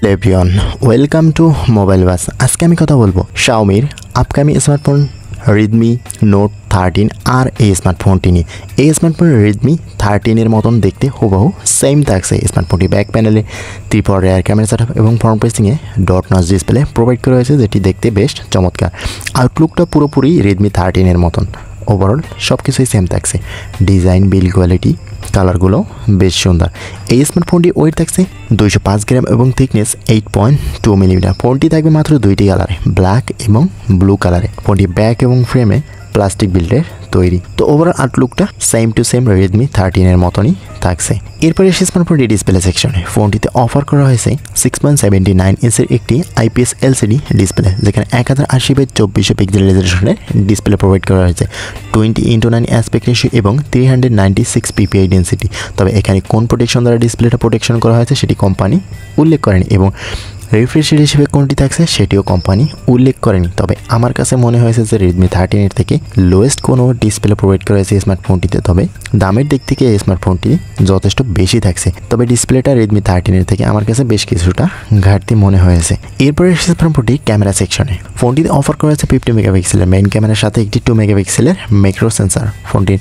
Everyone welcome to mobile bus. আজকে আমি কথা বলবো শাওমির upcoming smartphone Redmi Note 13R এই স্মার্টফোনটি নিয়ে। এই স্মার্টফোন Redmi 13 মতন দেখতে হুবহু সেম থাকছে। স্মার্টফোনটি ব্যাক প্যানেলে 13R ক্যামেরা সেটআপ এবং ফ্রন্ট ফেসিংয়ে ডট নচ ডিসপ্লে প্রোভাইড করা হয়েছে, যেটি দেখতে বেশ চমৎকার। আউটলুকটা পুরোপুরি Redmi 13 মতন। ওভারঅল সব কিছুই সেম থাকছে। ডিজাইন, বিল্ড কোয়ালিটি, কালারগুলো বেশ সুন্দর। এই স্মার্টফোনটি ওয়েট থাকছে 205 গ্রাম এবং থিকনেস 8.2 মিলিমিটার। ফোনটি থাকবে মাত্র দুইটি কালারে, ব্ল্যাক এবং ব্লু কালারে। ফোনটি ব্যাক এবং ফ্রেমে প্লাস্টিক বিল্ডের তৈরি। তো ওভারঅল আউটলুকটা সেম টু সেম Redmi 13 মতনই থাকছে। এরপরে এসে স্মার্টফোনটি ডিসপ্লে সেকশনে। ফোনটিতে অফার করা হয়েছে 6.79 ইঞ্চের একটি IPS LCD ডিসপ্লে, যেখানে 1080x2400 পিক্সেল রেজোলিউশনের ডিসপ্লে প্রোভাইড করা হয়েছে, 20:9 অ্যাসপেক্ট রেশিও এবং 396 PPI ডেন্সিটি। তবে এখানে কোন প্রোটেকশন দ্বারা ডিসপ্লেটা প্রোটেকশন করা হয়েছে সেটি কোম্পানি উল্লেখ করেনি, এবং রিফ্রেশ রেট হিসেবে কোনটি থাকছে সেটিও কোম্পানি উল্লেখ করেনি। তবে আমার কাছে মনে হয়েছে যে Redmi 13 থেকে লোয়েস্ট কোনো ডিসপ্লে প্রোভাইড করা হয়েছে স্মার্টফোনটিতে। তবে দামের দিক থেকে এই স্মার্টফোনটি যথেষ্ট বেশি থাকছে। তবে ডিসপ্লেটা Redmi 13 থেকে আমার কাছে বেশ কিছুটা ঘাটতি মনে হয়েছে। এরপরে স্মার্টফোনটি ক্যামেরা সেকশনে। ফোনটিতে অফার করা হয়েছে 50 মেগাপিক্সেলের মেইন ক্যামেরার সাথে একটি 2 মেগাপিক্সেলের ম্যাক্রো সেন্সার। ফোনটির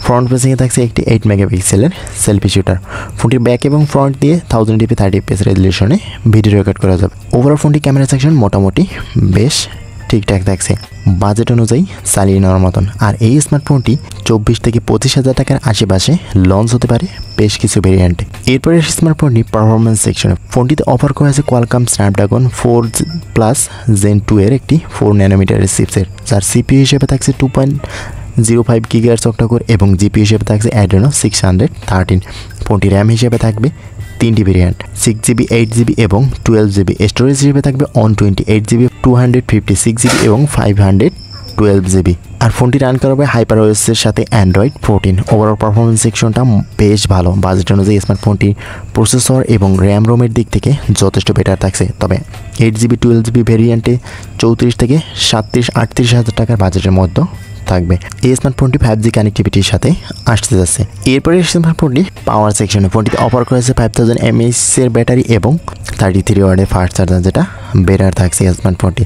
ফ্রন্ট ফেসিংয়ে থাকছে একটি 8 মেগাপিক্সেলের সেলফি শুটার। ফোনটির ব্যাক এবং ফ্রন্ট দিয়ে 1080p 30fps রেজলিউশনে ভিডিও রেকর্ড করা যাবে। ওভারঅল ফোনটি ক্যামেরা সেকশন মোটামুটি বেশ ঠিকঠাক থাকছে, বাজেট অনুযায়ী চালিয়ে নেওয়ার মতন। আর এই স্মার্টফোনটি 24 থেকে 25,000 টাকার আশেপাশে লঞ্চ হতে পারে বেশ কিছু ভেরিয়েন্টে। এরপরে স্মার্টফোনটি পারফরমেন্স সেকশনে। ফোনটিতে অফার করা হয়েছে কোয়ালকম স্ন্যাপড্রাগন 4+ Gen 2 এর একটি 4 ন্যানোমিটারের চিপসেট, যার CPU হিসেবে থাকছে 2.05 GHz অক্টাকোর এবং GPU হিসেবে থাকছে Adreno 613। ফোনটি র্যাম হিসেবে থাকবে 3টি ভেরিয়েন্ট, 6GB, 8GB এবং 12GB। স্টোরেজ হিসেবে থাকবে 128GB, 256GB এবং 512GB। আর ফোনটি রান করা হবে HyperOS-এর সাথে Android 14। ওভারঅল পারফরমেন্স সেকশনটা বেশ ভালো। বাজেট অনুযায়ী স্মার্টফোনটি প্রসেসর এবং র্যাম রোমের দিক থেকে যথেষ্ট বেটার থাকছে। তবে 8GB, 12GB ভেরিয়েন্টে 34 থেকে 37-38,000 টাকার বাজেটের মধ্যে থাকবে। এই স্মার্টফোনটি 5G কানেক্টিভিটির সাথে আসতে যাচ্ছে। এরপরে স্মার্টফোনটি পাওয়ার সেকশনে। ফোনটিতে অফার করেছে 5000 mAh এর ব্যাটারি এবং 33 ওয়াটের ফাস্ট চার্জার, যেটা বেটার থাকছে। স্মার্টফোনটি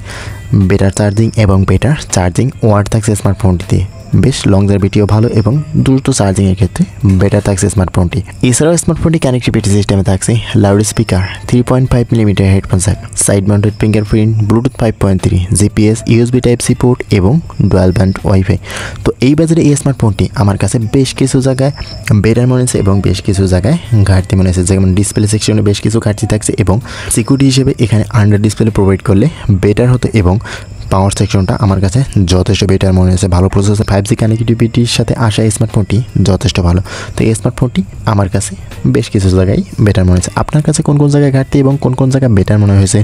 বেটার চার্জিং এবং বেটার চার্জিং ওয়াট থাকছে স্মার্টফোনটিতে। বেশ লংজারভিটিও ভালো এবং দ্রুত চার্জিংয়ের ক্ষেত্রে বেটার থাকছে স্মার্টফোনটি। এছাড়াও স্মার্টফোনটি কানেক্টিভিটি সিস্টেমে থাকছে loud speaker, 3.5 millimetre headphone Jack, side mounted fingerprint, Bluetooth 5.3, GPS, USB Type-C port এবং ডুয়াল ব্যান্ড ওয়াইফাই। তো এই বাজারে এই স্মার্টফোনটি আমার কাছে বেশ কিছু জায়গায় বেটার মনে হয়েছে এবং বেশ কিছু জায়গায় ঘাটতি মনে হয়েছে। যেমন ডিসপ্লে সেকশনে বেশ কিছু ঘাটতি থাকছে এবং সিকিউরিটি হিসেবে এখানে আন্ডার ডিসপ্লে প্রোভাইড করলে বেটার হতো, এবং পাওয়ার সেকশনটা আমার কাছে যথেষ্ট বেটার মনে হয়েছে। ভালো প্রসেসর, 5G কানেক্টিভিটির সাথে আসা এই স্মার্টফোনটি যথেষ্ট ভালো। তো এই স্মার্টফোনটি আমার কাছে বেশ কিছু জায়গায় বেটার মনে হয়েছে। আপনার কাছে কোন কোন জায়গায় ঘাটতি এবং কোন কোন জায়গায় বেটার মনে হয়েছে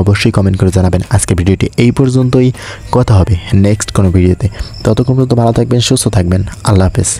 অবশ্যই কমেন্ট করে জানাবেন। আজকের ভিডিওটি এই পর্যন্তই, কথা হবে নেক্সট কোনো ভিডিওতে। ততক্ষণ পর্যন্ত ভালো থাকবেন, সুস্থ থাকবেন। আল্লাহ হাফেজ।